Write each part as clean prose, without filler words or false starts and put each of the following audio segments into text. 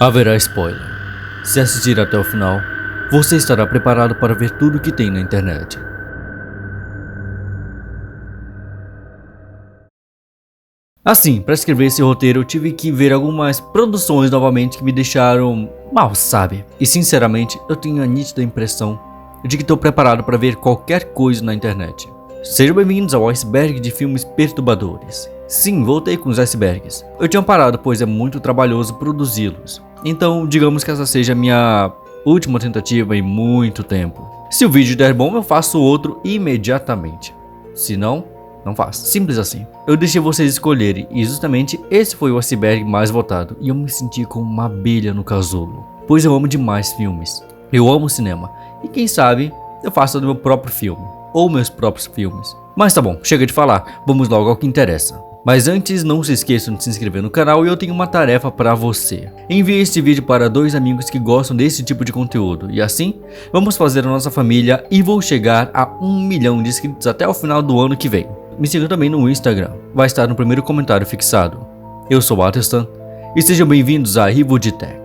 Haverá spoiler. Se assistir até o final, você estará preparado para ver tudo o que tem na internet. Assim, para escrever esse roteiro eu tive que ver algumas produções novamente que me deixaram mal, sabe? E sinceramente, eu tenho a nítida impressão de que estou preparado para ver qualquer coisa na internet. Sejam bem-vindos ao iceberg de filmes perturbadores. Sim, voltei com os icebergs. Eu tinha parado pois é muito trabalhoso produzi-los. Então, digamos que essa seja a minha última tentativa em muito tempo. Se o vídeo der bom, eu faço outro imediatamente. Se não, não faço. Simples assim. Eu deixei vocês escolherem e justamente esse foi o iceberg mais votado. E eu me senti como uma abelha no casulo. Pois eu amo demais filmes. Eu amo cinema. E quem sabe, eu faço do meu próprio filme. Ou meus próprios filmes. Mas tá bom, chega de falar. Vamos logo ao que interessa. Mas antes, não se esqueçam de se inscrever no canal e eu tenho uma tarefa para você. Envie este vídeo para 2 amigos que gostam desse tipo de conteúdo. E assim, vamos fazer a nossa família e vou chegar a 1 milhão de inscritos até o final do ano que vem. Me siga também no Instagram, vai estar no primeiro comentário fixado. Eu sou o Atestan e sejam bem-vindos a Review de Tech.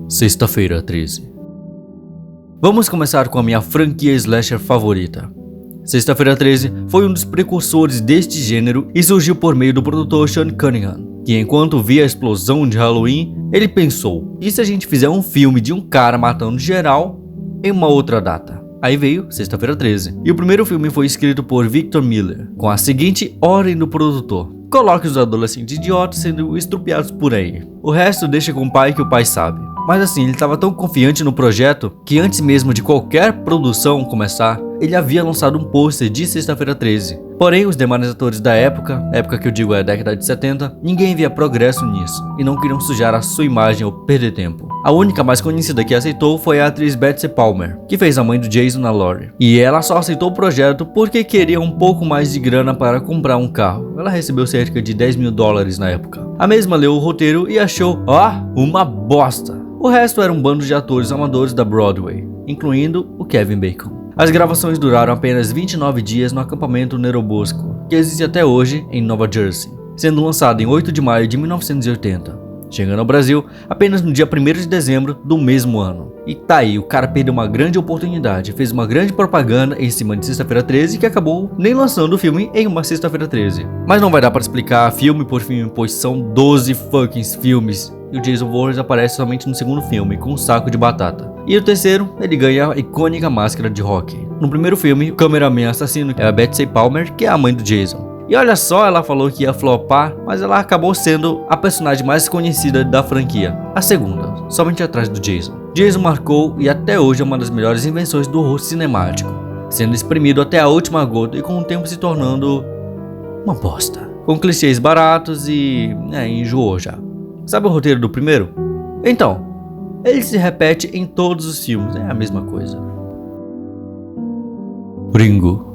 Sexta-feira 13. Vamos começar com a minha franquia slasher favorita. Sexta-feira 13 foi um dos precursores deste gênero e surgiu por meio do produtor Sean Cunningham, que enquanto via a explosão de Halloween, ele pensou, e se a gente fizer um filme de um cara matando geral em uma outra data? Aí veio Sexta-feira 13, e o primeiro filme foi escrito por Victor Miller, com a seguinte ordem do produtor: coloque os adolescentes idiotas sendo estrupiados por aí, o resto deixa com o pai que o pai sabe. Mas assim, ele estava tão confiante no projeto que antes mesmo de qualquer produção começar, ele havia lançado um pôster de Sexta-feira 13. Porém, os demais atores da época que eu digo é a década de 70, ninguém via progresso nisso e não queriam sujar a sua imagem ou perder tempo. A única mais conhecida que aceitou foi a atriz Betsy Palmer, que fez a mãe do Jason na Laurie. E ela só aceitou o projeto porque queria um pouco mais de grana para comprar um carro. Ela recebeu cerca de $10 mil na época. A mesma leu o roteiro e achou, uma bosta. O resto era um bando de atores amadores da Broadway, incluindo o Kevin Bacon. As gravações duraram apenas 29 dias no acampamento Nerobosco, que existe até hoje em Nova Jersey, sendo lançado em 8 de maio de 1980, chegando ao Brasil apenas no dia 1º de dezembro do mesmo ano. E tá aí, o cara perdeu uma grande oportunidade, fez uma grande propaganda em cima de Sexta-feira 13 que acabou nem lançando o filme em uma Sexta-feira 13. Mas não vai dar para explicar filme por filme, pois são 12 fucking filmes. E o Jason Voorhees aparece somente no segundo filme, com um saco de batata. E no terceiro, ele ganha a icônica máscara de rock. No primeiro filme, o cameraman assassino é a Betsy Palmer, que é a mãe do Jason. E olha só, ela falou que ia flopar, mas ela acabou sendo a personagem mais conhecida da franquia. A segunda, somente atrás do Jason. Jason marcou e até hoje é uma das melhores invenções do horror cinemático, sendo exprimido até a última gota e com o tempo se tornando uma bosta. Com clichês baratos e enjoou já. Sabe o roteiro do primeiro? Então, ele se repete em todos os filmes, é a mesma coisa. Ringu.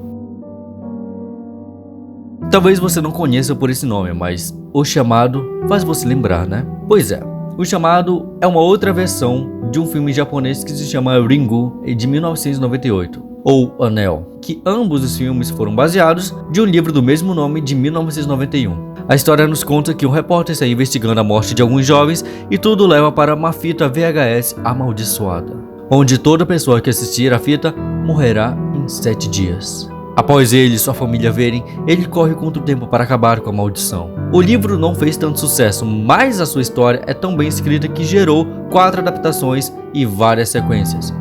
Talvez você não conheça por esse nome, mas O Chamado faz você lembrar, né? Pois é, O Chamado é uma outra versão de um filme japonês que se chama Ringu, de 1998, ou Anel, que ambos os filmes foram baseados de um livro do mesmo nome de 1991. A história nos conta que um repórter está investigando a morte de alguns jovens e tudo leva para uma fita VHS amaldiçoada, onde toda pessoa que assistir a fita morrerá em 7 dias. Após ele e sua família verem, ele corre contra o tempo para acabar com a maldição. O livro não fez tanto sucesso, mas a sua história é tão bem escrita que gerou 4 adaptações e várias sequências,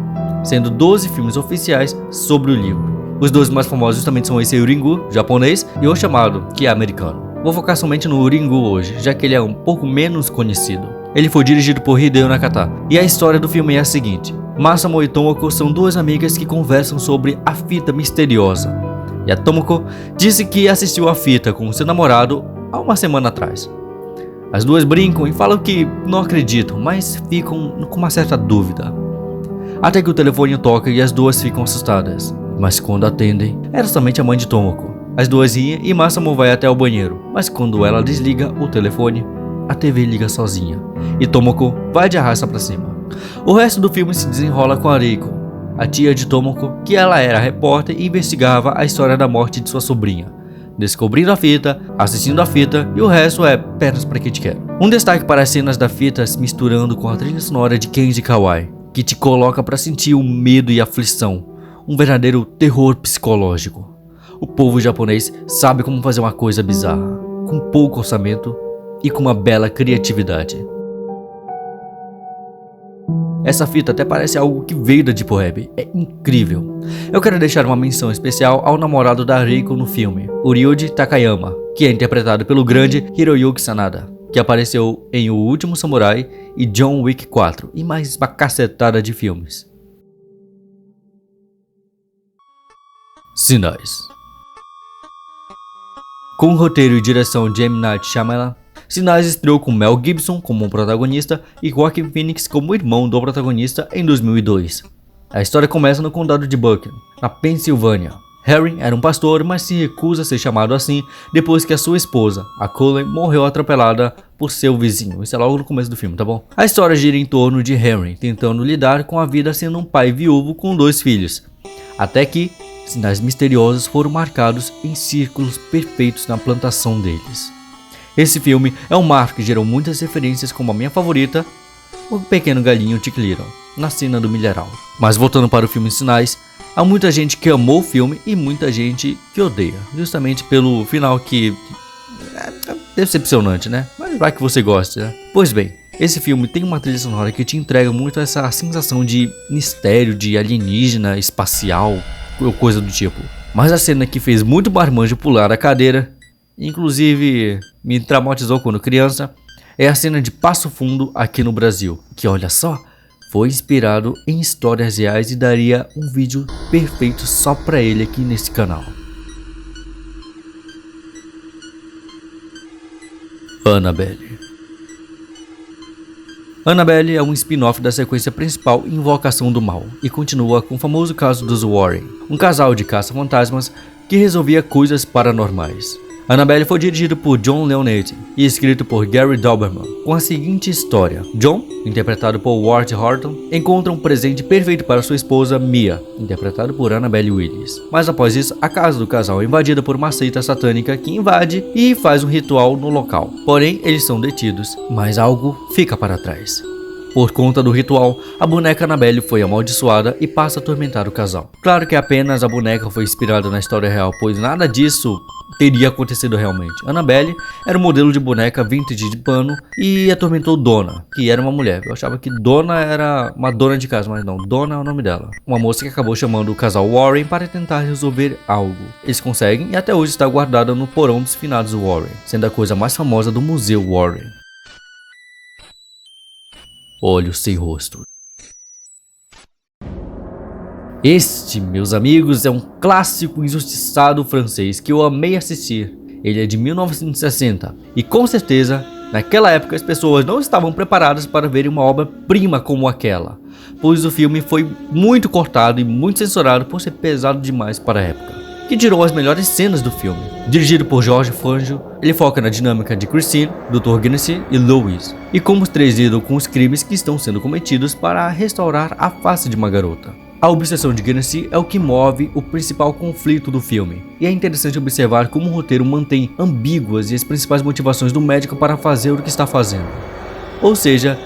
sendo 12 filmes oficiais sobre o livro. Os 2 mais famosos justamente são esse Ringu, japonês, e O Chamado, que é americano. Vou focar somente no Ringu hoje, já que ele é um pouco menos conhecido. Ele foi dirigido por Hideo Nakata, e a história do filme é a seguinte: Masamo e Tomoko são 2 amigas que conversam sobre a fita misteriosa. E a Tomoko disse que assistiu a fita com seu namorado há uma semana atrás. As 2 brincam e falam que não acreditam, mas ficam com uma certa dúvida. Até que o telefone toca e as 2 ficam assustadas. Mas quando atendem, era somente a mãe de Tomoko. As 2 riem e Masamo vai até o banheiro, mas quando ela desliga o telefone, a TV liga sozinha e Tomoko vai de arrasta pra cima. O resto do filme se desenrola com a Reiko, a tia de Tomoko, que ela era repórter e investigava a história da morte de sua sobrinha, descobrindo a fita, assistindo a fita e o resto é pernas pra quem te quer. Um destaque para as cenas da fita se misturando com a trilha sonora de Kenji Kawai, que te coloca para sentir o medo e a aflição, um verdadeiro terror psicológico. O povo japonês sabe como fazer uma coisa bizarra, com pouco orçamento e com uma bela criatividade. Essa fita até parece algo que veio da Deep Web, é incrível. Eu quero deixar uma menção especial ao namorado da Reiko no filme, o Ryuji Takayama, que é interpretado pelo grande Hiroyuki Sanada, que apareceu em O Último Samurai e John Wick 4 e mais uma cacetada de filmes. Sinais. Com roteiro e direção de M. Night Shyamalan, Sinais estreou com Mel Gibson como protagonista e Joaquin Phoenix como irmão do protagonista em 2002. A história começa no condado de Buchan, na Pensilvânia. Harry era um pastor, mas se recusa a ser chamado assim depois que a sua esposa, a Colleen, morreu atropelada por seu vizinho. Isso é logo no começo do filme, tá bom? A história gira em torno de Harry tentando lidar com a vida sendo um pai viúvo com 2 filhos, até que sinais misteriosos foram marcados em círculos perfeitos na plantação deles. Esse filme é um marco que gerou muitas referências, como a minha favorita, o pequeno galinho Chick Little, na cena do milharal. Mas voltando para o filme Sinais, há muita gente que amou o filme e muita gente que odeia, justamente pelo final que é decepcionante, né? Mas vai que você goste, né? Pois bem, esse filme tem uma trilha sonora que te entrega muito essa sensação de mistério, de alienígena, espacial, ou coisa do tipo. Mas a cena que fez muito marmanjo pular a cadeira, inclusive me traumatizou quando criança, é a cena de Passo Fundo aqui no Brasil, que olha só, foi inspirado em histórias reais e daria um vídeo perfeito só pra ele aqui nesse canal. Annabelle. Annabelle é um spin-off da sequência principal Invocação do Mal e continua com o famoso caso dos Warren, um casal de caça-fantasmas que resolvia coisas paranormais. Annabelle foi dirigido por John Leonetti e escrito por Gary Dauberman, com a seguinte história. John, interpretado por Ward Horton, encontra um presente perfeito para sua esposa Mia, interpretado por Annabelle Willis. Mas após isso, a casa do casal é invadida por uma seita satânica que invade e faz um ritual no local. Porém, eles são detidos, mas algo fica para trás. Por conta do ritual, a boneca Annabelle foi amaldiçoada e passa a atormentar o casal. Claro que apenas a boneca foi inspirada na história real, pois nada disso teria acontecido realmente. Annabelle era um modelo de boneca vintage de pano e atormentou Donna, que era uma mulher. Eu achava que Donna era uma dona de casa, mas não, Donna é o nome dela. Uma moça que acabou chamando o casal Warren para tentar resolver algo. Eles conseguem e até hoje está guardada no porão dos finados Warren, sendo a coisa mais famosa do Museu Warren. Olhos sem rosto. Este, meus amigos, é um clássico injustiçado francês que eu amei assistir. Ele é de 1960 e com certeza, naquela época as pessoas não estavam preparadas para verem uma obra-prima como aquela, pois o filme foi muito cortado e muito censurado por ser pesado demais para a época, que tirou as melhores cenas do filme. Dirigido por George Fangio, ele foca na dinâmica de Christine, Dr. Guinnessy e Louis, e como os três lidam com os crimes que estão sendo cometidos para restaurar a face de uma garota. A obsessão de Guinnessy é o que move o principal conflito do filme, e é interessante observar como o roteiro mantém ambíguas e as principais motivações do médico para fazer o que está fazendo. Ou seja,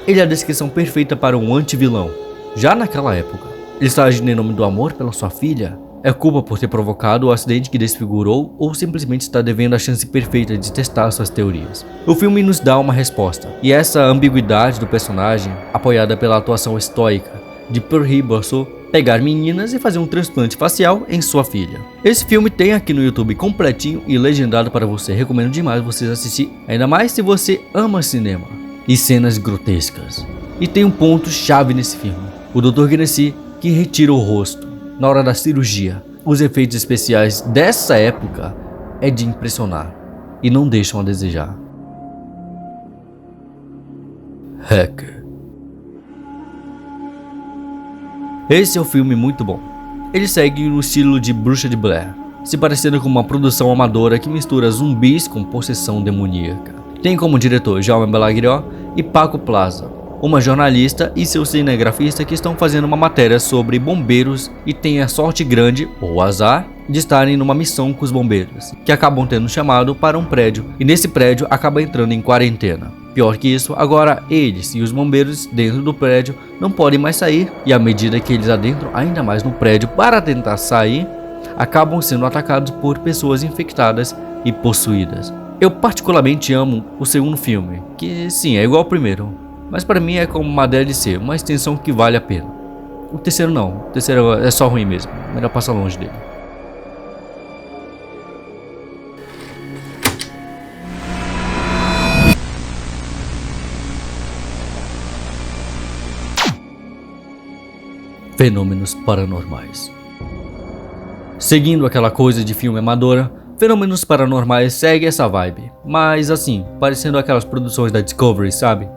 ele é a descrição perfeita para um anti-vilão. Já naquela época, ele está agindo em nome do amor pela sua filha? É culpa por ter provocado o acidente que desfigurou ou simplesmente está devendo a chance perfeita de testar suas teorias? O filme nos dá uma resposta, e essa ambiguidade do personagem, apoiada pela atuação estoica de Pierre Bourdieu, pegar meninas e fazer um transplante facial em sua filha. Esse filme tem aqui no YouTube completinho e legendado para você. Recomendo demais vocês assistir, ainda mais se você ama cinema e cenas grotescas. E tem um ponto chave nesse filme: o Dr. Guinnessy que retira o rosto na hora da cirurgia. Os efeitos especiais dessa época é de impressionar e não deixam a desejar. Hacker. Esse é um filme muito bom. Ele segue no estilo de Bruxa de Blair, se parecendo com uma produção amadora que mistura zumbis com possessão demoníaca. Tem como diretor Jaume Balagueró e Paco Plaza. uma jornalista e seu cinegrafista que estão fazendo uma matéria sobre bombeiros e têm a sorte grande, ou azar, de estarem numa missão com os bombeiros, que acabam tendo chamado para um prédio, e nesse prédio acaba entrando em quarentena. Pior que isso, agora eles e os bombeiros dentro do prédio não podem mais sair, e à medida que eles adentram ainda mais no prédio para tentar sair, acabam sendo atacados por pessoas infectadas e possuídas. Eu particularmente amo o segundo filme, que sim, é igual ao primeiro, mas para mim é como uma DLC, uma extensão que vale a pena. O terceiro não, o terceiro é só ruim mesmo, melhor passar longe dele. Fenômenos paranormais. Seguindo aquela coisa de filme amadora, Fenômenos Paranormais segue essa vibe, mas assim, parecendo aquelas produções da Discovery, sabe?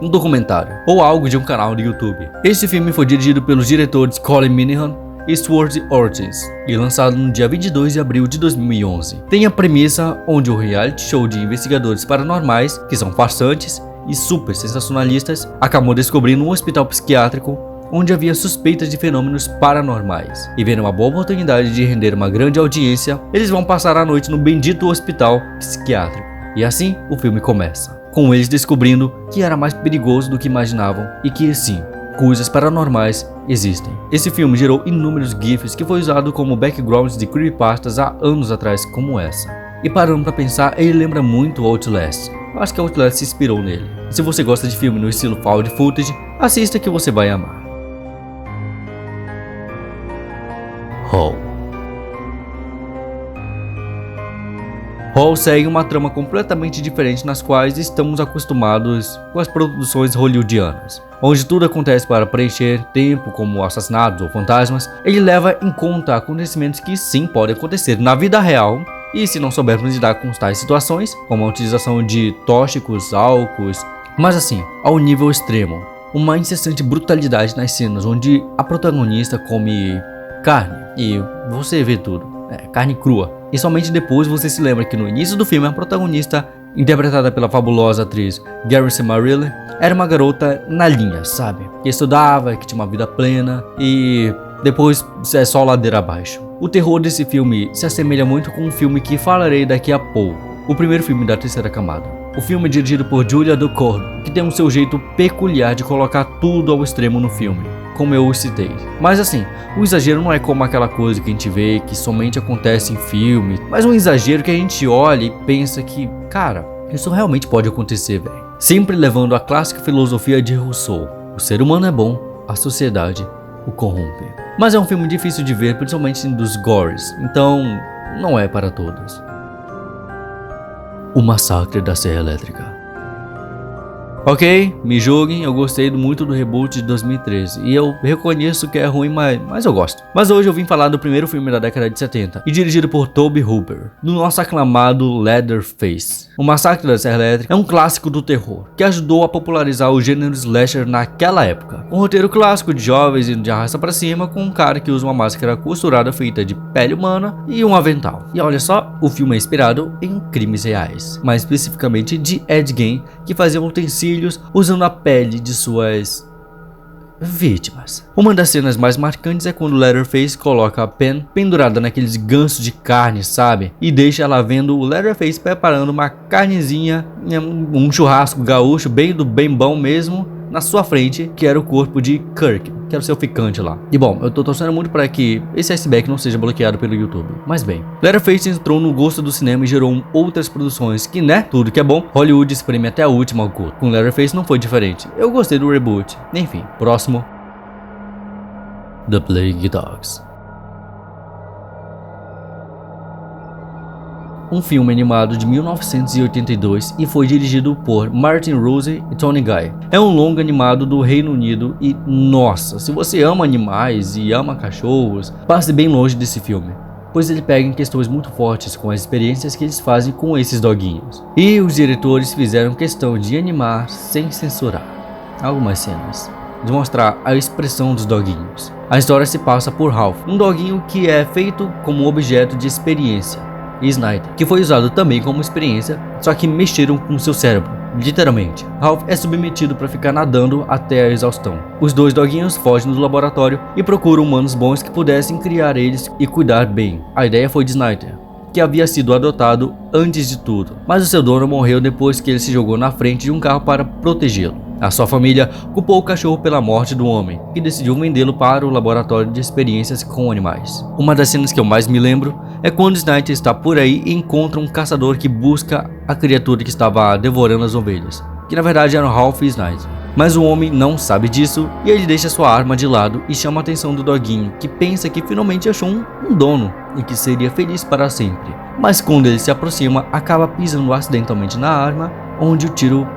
Um documentário, ou algo de um canal do YouTube. Esse filme foi dirigido pelos diretores Colin Minihan e Stuart Ortiz e lançado no dia 22 de abril de 2011. Tem a premissa onde o reality show de investigadores paranormais, que são farsantes e super sensacionalistas, acabou descobrindo um hospital psiquiátrico onde havia suspeitas de fenômenos paranormais, e vendo uma boa oportunidade de render uma grande audiência, eles vão passar a noite no bendito hospital psiquiátrico. E assim o filme começa, com eles descobrindo que era mais perigoso do que imaginavam e que sim, coisas paranormais existem. Esse filme gerou inúmeros GIFs que foi usado como backgrounds de creepypastas há anos atrás como essa. E parando pra pensar, ele lembra muito Outlast. Eu acho que Outlast se inspirou nele. E se você gosta de filme no estilo found footage, assista que você vai amar. Hall segue uma trama completamente diferente nas quais estamos acostumados com as produções hollywoodianas, onde tudo acontece para preencher tempo, como assassinatos ou fantasmas. Ele leva em conta acontecimentos que sim podem acontecer na vida real, e se não soubermos lidar com tais situações, como a utilização de tóxicos, álcools, mas assim, ao nível extremo, uma incessante brutalidade nas cenas onde a protagonista come carne e você vê tudo. Carne crua. E somente depois você se lembra que no início do filme a protagonista, interpretada pela fabulosa atriz Garrison Marillion, era uma garota na linha, sabe? Que estudava, que tinha uma vida plena e depois é só ladeira abaixo. O terror desse filme se assemelha muito com um filme que falarei daqui a pouco, o primeiro filme da terceira camada. O filme é dirigido por Julia Ducournau, que tem um seu jeito peculiar de colocar tudo ao extremo no filme, como eu citei. Mas assim, o exagero não é como aquela coisa que a gente vê que somente acontece em filme, mas um exagero que a gente olha e pensa que, cara, isso realmente pode acontecer, velho. Sempre levando a clássica filosofia de Rousseau: o ser humano é bom, a sociedade o corrompe. Mas é um filme difícil de ver, principalmente dos gores, então não é para todos. O Massacre da Serra Elétrica. Ok, me julguem, eu gostei muito do reboot de 2013 e eu reconheço que é ruim, mas eu gosto. Mas hoje eu vim falar do primeiro filme da década de 70 e dirigido por Tobe Hooper, do nosso aclamado Leatherface. O Massacre da Serra Elétrica é um clássico do terror que ajudou a popularizar o gênero slasher naquela época. Um roteiro clássico de jovens indo de arrasta pra cima com um cara que usa uma máscara costurada feita de pele humana e um avental. E olha só, o filme é inspirado em crimes reais, mais especificamente de Ed Gein, que fazia utensílios usando a pele de suas vítimas. Uma das cenas mais marcantes é quando Leatherface coloca a Pen pendurada naqueles ganchos de carne, sabe? E deixa ela vendo o Leatherface preparando uma carnezinha, um churrasco gaúcho bem bom mesmo, na sua frente, que era o corpo de Kirk, que era o seu ficante lá. E bom, eu tô torcendo muito para que esse iceberg não seja bloqueado pelo YouTube. Mas bem, Leatherface entrou no gosto do cinema e gerou outras produções que, né, tudo que é bom, Hollywood espreme até a última ao gosto. Com Leatherface não foi diferente. Eu gostei do reboot. Enfim, próximo. The Plague Dogs. Um filme animado de 1982 e foi dirigido por Martin Rose e Tony Guy. É um longa animado do Reino Unido e, nossa, se você ama animais e ama cachorros, passe bem longe desse filme, pois ele pega em questões muito fortes com as experiências que eles fazem com esses doguinhos. E os diretores fizeram questão de animar sem censurar algumas cenas, de mostrar a expressão dos doguinhos. A história se passa por Ralph, um doguinho que é feito como objeto de experiência, e Snyder, que foi usado também como experiência, só que mexeram com seu cérebro, literalmente. Ralph é submetido para ficar nadando até a exaustão. Os dois doguinhos fogem do laboratório e procuram humanos bons que pudessem criar eles e cuidar bem. A ideia foi de Snyder, que havia sido adotado antes de tudo, mas o seu dono morreu depois que ele se jogou na frente de um carro para protegê-lo. A sua família culpou o cachorro pela morte do homem, que decidiu vendê-lo para o laboratório de experiências com animais. Uma das cenas que eu mais me lembro é quando Snyder está por aí e encontra um caçador que busca a criatura que estava devorando as ovelhas, que na verdade eram Ralph e Snyder. Mas o homem não sabe disso e ele deixa sua arma de lado e chama a atenção do doguinho, que pensa que finalmente achou um dono e que seria feliz para sempre. Mas quando ele se aproxima, acaba pisando acidentalmente na arma, onde o tiro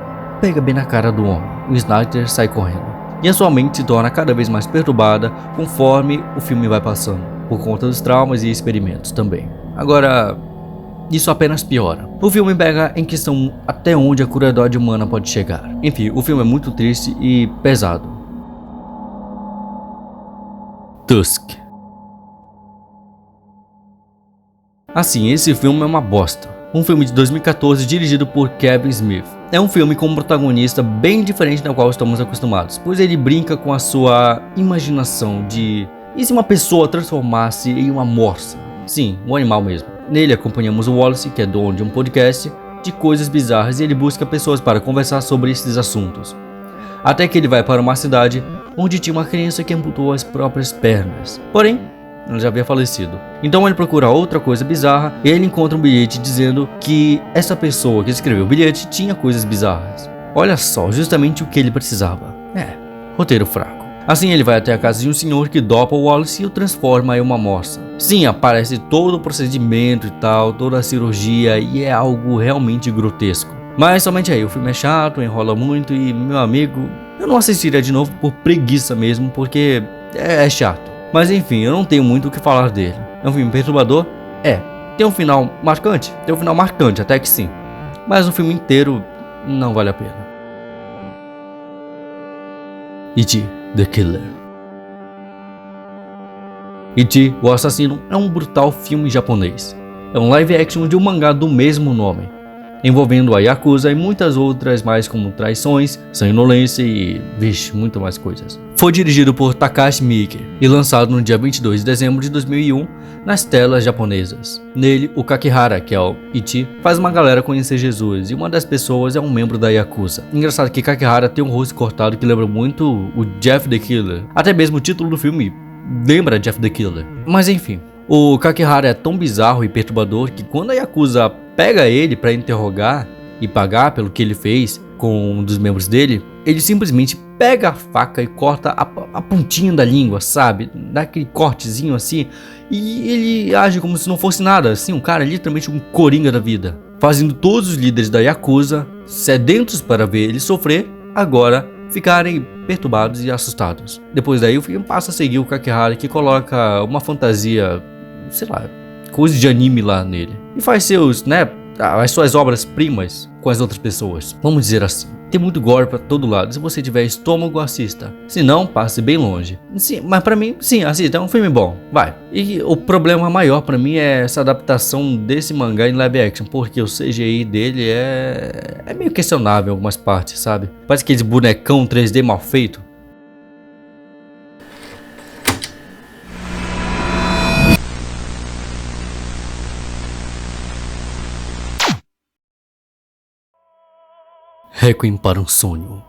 pega bem na cara do homem. O Snyder sai correndo. E a sua mente se torna cada vez mais perturbada conforme o filme vai passando, por conta dos traumas e experimentos também. Agora, isso apenas piora. O filme pega em questão até onde a crueldade humana pode chegar. Enfim, o filme é muito triste e pesado. Tusk. Assim, esse filme é uma bosta. Um filme de 2014 dirigido por Kevin Smith. É um filme com um protagonista bem diferente do qual estamos acostumados, pois ele brinca com a sua imaginação de e se uma pessoa transformasse em uma morsa? Sim, um animal mesmo. Nele acompanhamos o Wallace, que é dono de um podcast de coisas bizarras, e ele busca pessoas para conversar sobre esses assuntos. Até que ele vai para uma cidade onde tinha uma criança que amputou as próprias pernas. Porém, ela já havia falecido. Então ele procura outra coisa bizarra e ele encontra um bilhete dizendo que essa pessoa que escreveu o bilhete tinha coisas bizarras. Olha só, justamente o que ele precisava. Roteiro fraco. Assim ele vai até a casa de um senhor que dopa o Wallace e o transforma em uma morsa. Sim, aparece todo o procedimento e tal, toda a cirurgia, e é algo realmente grotesco. Mas somente aí, o filme é chato, enrola muito e, meu amigo, eu não assistiria de novo por preguiça mesmo, porque é chato. Mas enfim, eu não tenho muito o que falar dele. É um filme perturbador? Tem um final marcante? Tem um final marcante, até que sim. Mas o filme inteiro não vale a pena. E.T. The Killer. E.T. o Assassino é um brutal filme japonês. É um live action de um mangá do mesmo nome, envolvendo a Yakuza e muitas outras mais, como traições, sanguinolência e, muito mais coisas. Foi dirigido por Takashi Miike e lançado no dia 22 de dezembro de 2001 nas telas japonesas. Nele, o Kakihara, que é o E.T., faz uma galera conhecer Jesus e uma das pessoas é um membro da Yakuza. Engraçado que Kakihara tem um rosto cortado que lembra muito o Jeff the Killer. Até mesmo o título do filme lembra Jeff the Killer. Mas enfim, o Kakihara é tão bizarro e perturbador que quando a Yakuza pega ele para interrogar e pagar pelo que ele fez com um dos membros dele, ele simplesmente pega a faca e corta a pontinha da língua, sabe? Dá aquele cortezinho assim, e ele age como se não fosse nada, assim, um cara literalmente um coringa da vida, fazendo todos os líderes da Yakuza, sedentos para ver ele sofrer, agora ficarem perturbados e assustados. Depois daí o filme passa a seguir o Kakihara, que coloca uma fantasia, sei lá, coisa de anime lá nele, e faz seus, as suas obras-primas com as outras pessoas, vamos dizer assim. Tem muito gore pra todo lado. Se você tiver estômago, assista. Se não, passe bem longe. Sim, mas pra mim, sim, assista. É um filme bom. Vai. E o problema maior pra mim é essa adaptação desse mangá em live action, porque o CGI dele é meio questionável em algumas partes, sabe? Parece aquele bonecão 3D mal feito. Requiem para um sonho.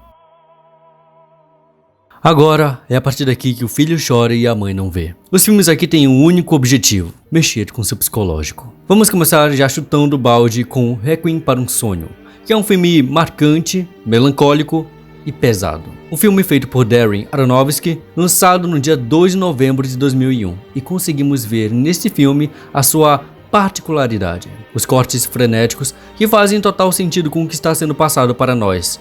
Agora é a partir daqui que o filho chora e a mãe não vê. Os filmes aqui têm um único objetivo: mexer com seu psicológico. Vamos começar já chutando o balde com Requiem para um sonho, que é um filme marcante, melancólico e pesado. Um filme feito por Darren Aronofsky, lançado no dia 2 de novembro de 2001, e conseguimos ver neste filme a sua particularidade, os cortes frenéticos que fazem total sentido com o que está sendo passado para nós.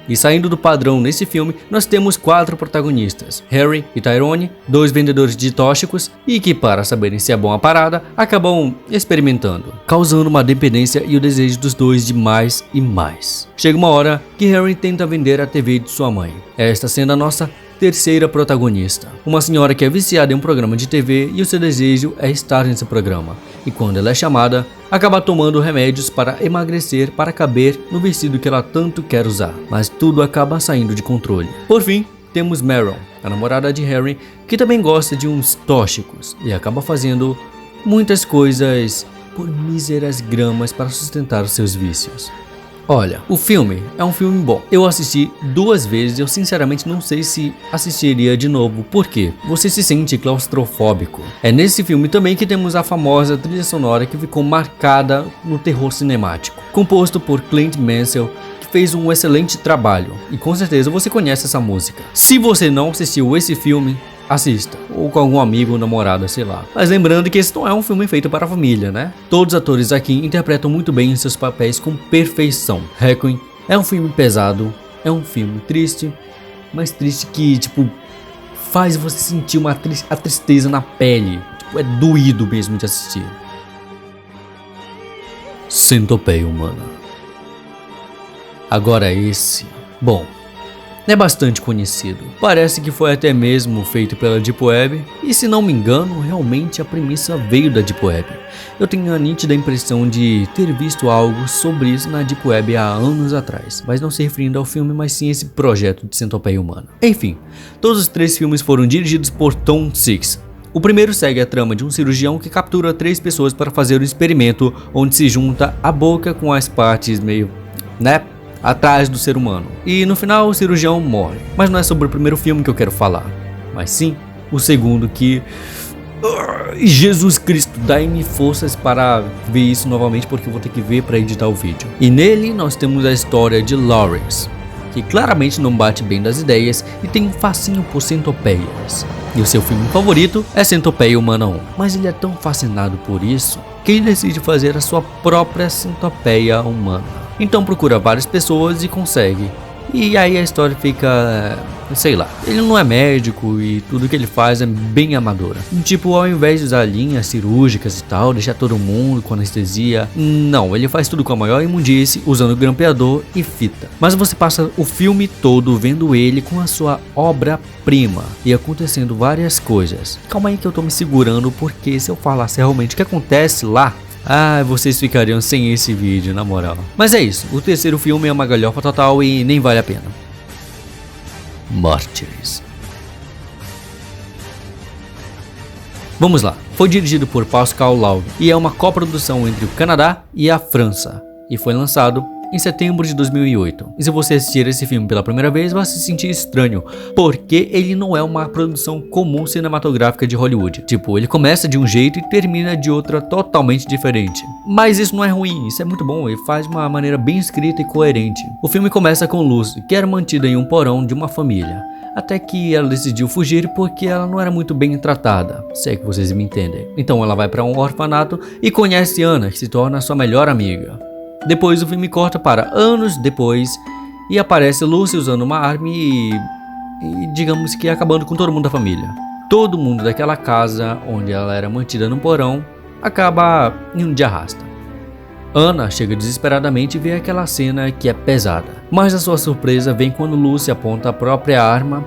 E saindo do padrão nesse filme, nós temos 4 protagonistas, Harry e Tyrone, 2 vendedores de tóxicos e que, para saberem se é bom a parada, acabam experimentando, causando uma dependência e o desejo dos dois de mais e mais. Chega uma hora que Harry tenta vender a TV de sua mãe, esta sendo a nossa terceira protagonista, uma senhora que é viciada em um programa de TV e o seu desejo é estar nesse programa, e quando ela é chamada, acaba tomando remédios para emagrecer para caber no vestido que ela tanto quer usar, mas tudo acaba saindo de controle. Por fim, temos Meryl, a namorada de Harry, que também gosta de uns tóxicos e acaba fazendo muitas coisas por míseras gramas para sustentar os seus vícios. Olha, o filme é um filme bom. Eu assisti 2 vezes e eu sinceramente não sei se assistiria de novo. Por quê? Você se sente claustrofóbico. É nesse filme também que temos a famosa trilha sonora que ficou marcada no terror cinemático, composto por Clint Mansell, que fez um excelente trabalho. E com certeza você conhece essa música. Se você não assistiu esse filme, assista, ou com algum amigo ou namorada, sei lá. Mas lembrando que esse não é um filme feito para a família, né? Todos os atores aqui interpretam muito bem seus papéis com perfeição. Requiem é um filme pesado, é um filme triste, mas triste que, tipo, faz você sentir a tristeza na pele. Tipo, é doído mesmo de assistir. Centopeia Humana. Agora esse... Bom... é bastante conhecido. Parece que foi até mesmo feito pela Deep Web, e se não me engano, realmente a premissa veio da Deep Web. Eu tenho a nítida impressão de ter visto algo sobre isso na Deep Web há anos atrás, mas não se referindo ao filme, mas sim esse projeto de Centopeia Humana. Enfim, todos os 3 filmes foram dirigidos por Tom Six. O primeiro segue a trama de um cirurgião que captura 3 pessoas para fazer um experimento onde se junta a boca com as partes meio, atrás do ser humano. E no final o cirurgião morre. Mas não é sobre o primeiro filme que eu quero falar, mas sim o segundo que... Jesus Cristo, dai-me forças para ver isso novamente, porque eu vou ter que ver para editar o vídeo. E nele nós temos a história de Lawrence, que claramente não bate bem das ideias e tem um fascínio por centopeias. E o seu filme favorito é Centopeia Humana 1. Mas ele é tão fascinado por isso que ele decide fazer a sua própria centopeia humana. Então procura várias pessoas e consegue. E aí a história fica... sei lá. Ele não é médico e tudo que ele faz é bem amadora. Tipo, ao invés de usar linhas cirúrgicas e tal, deixar todo mundo com anestesia, não, ele faz tudo com a maior imundice, usando grampeador e fita. Mas você passa o filme todo vendo ele com a sua obra-prima e acontecendo várias coisas. Calma aí que eu tô me segurando, porque se eu falasse realmente o que acontece lá, vocês ficariam sem esse vídeo, na moral. Mas é isso, o terceiro filme é uma galhofa total e nem vale a pena. Mártires. Vamos lá, foi dirigido por Pascal Laugier e é uma coprodução entre o Canadá e a França, e foi lançado em setembro de 2008. E se você assistir esse filme pela primeira vez, vai se sentir estranho, porque ele não é uma produção comum cinematográfica de Hollywood. Tipo, ele começa de um jeito e termina de outra totalmente diferente. Mas isso não é ruim, isso é muito bom, ele faz de uma maneira bem escrita e coerente. O filme começa com Lucy, que era mantida em um porão de uma família, até que ela decidiu fugir porque ela não era muito bem tratada, se é que vocês me entendem. Então ela vai para um orfanato e conhece Anna, que se torna sua melhor amiga. Depois o filme corta para anos depois e aparece Lucy usando uma arma e digamos que acabando com todo mundo da família. Todo mundo daquela casa onde ela era mantida no porão acaba indo de arrasta. Anna chega desesperadamente e vê aquela cena que é pesada. Mas a sua surpresa vem quando Lucy aponta a própria arma,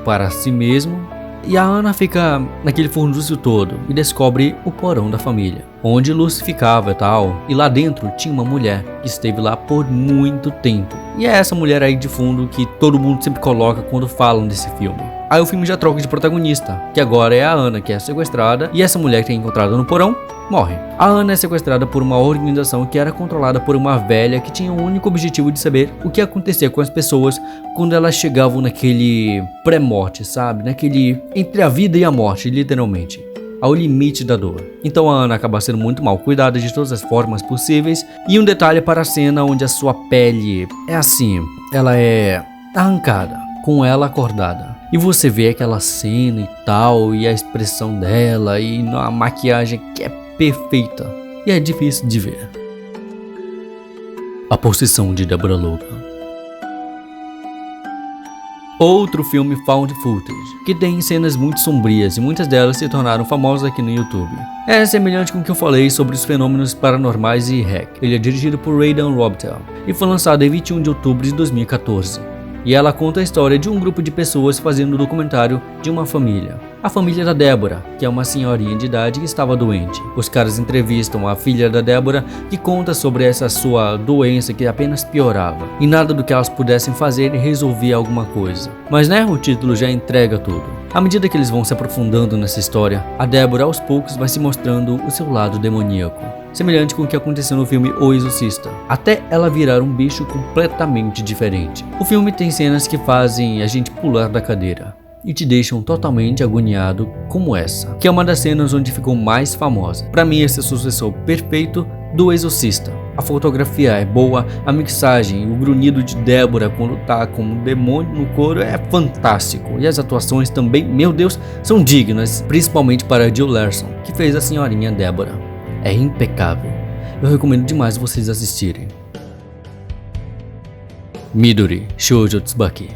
para si mesmo. E a Anna fica naquele furdúncio todo e descobre o porão da família, onde Lucy ficava e tal. E lá dentro tinha uma mulher que esteve lá por muito tempo. E é essa mulher aí de fundo que todo mundo sempre coloca quando falam desse filme. Aí o filme já troca de protagonista, que agora é a Anna, que é sequestrada, e essa mulher que é encontrada no porão morre. A Anna é sequestrada por uma organização que era controlada por uma velha que tinha o único objetivo de saber o que acontecia com as pessoas quando elas chegavam naquele pré-morte, sabe? Naquele entre a vida e a morte, literalmente, ao limite da dor. Então a Anna acaba sendo muito mal cuidada de todas as formas possíveis. E um detalhe para a cena onde a sua pele é assim, ela é arrancada, com ela acordada. E você vê aquela cena e tal, e a expressão dela, e a maquiagem que é perfeita. E é difícil de ver. A Possessão de Deborah Logan. Outro filme found footage, que tem cenas muito sombrias e muitas delas se tornaram famosas aqui no YouTube. É semelhante com o que eu falei sobre os fenômenos paranormais e REC. Ele é dirigido por Ray Dan Robitel e foi lançado em 21 de outubro de 2014. e ela conta a história de um grupo de pessoas fazendo um documentário de uma família. A família da Débora, que é uma senhorinha de idade que estava doente. Os caras entrevistam a filha da Débora, que conta sobre essa sua doença que apenas piorava, e nada do que elas pudessem fazer resolvia alguma coisa. Mas o título já entrega tudo. À medida que eles vão se aprofundando nessa história, a Débora aos poucos vai se mostrando o seu lado demoníaco, semelhante com o que aconteceu no filme O Exorcista, até ela virar um bicho completamente diferente. O filme tem cenas que fazem a gente pular da cadeira e te deixam totalmente agoniado, como essa, que é uma das cenas onde ficou mais famosa. Para mim, esse é o sucessor perfeito do Exorcista. A fotografia é boa, a mixagem, o grunhido de Débora quando tá com um demônio no couro é fantástico, e as atuações também, meu Deus, são dignas, principalmente para Jill Larson, que fez a senhorinha Débora. É impecável. Eu recomendo demais vocês assistirem. Midori, Shoujo Tsubaki.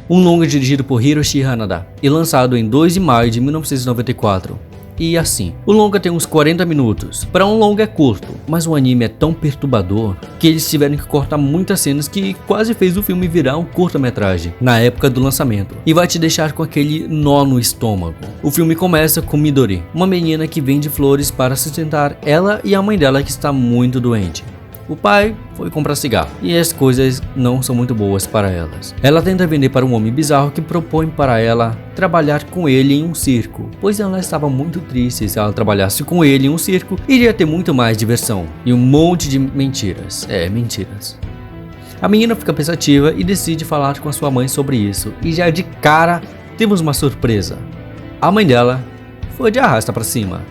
Um longa dirigido por Hiroshi Hanada e lançado em 2 de maio de 1994. E assim, o longa tem uns 40 minutos. Para um longa é curto, mas o anime é tão perturbador que eles tiveram que cortar muitas cenas que quase fez o filme virar um curta-metragem na época do lançamento, e vai te deixar com aquele nó no estômago. O filme começa com Midori, uma menina que vende flores para sustentar ela e a mãe dela que está muito doente. O pai foi comprar cigarro e as coisas não são muito boas para elas. Ela tenta vender para um homem bizarro que propõe para ela trabalhar com ele em um circo, pois ela estava muito triste. Se ela trabalhasse com ele em um circo, iria ter muito mais diversão e um monte de mentiras. Mentiras. A menina fica pensativa e decide falar com a sua mãe sobre isso, e já de cara temos uma surpresa. A mãe dela foi de arrasta para cima.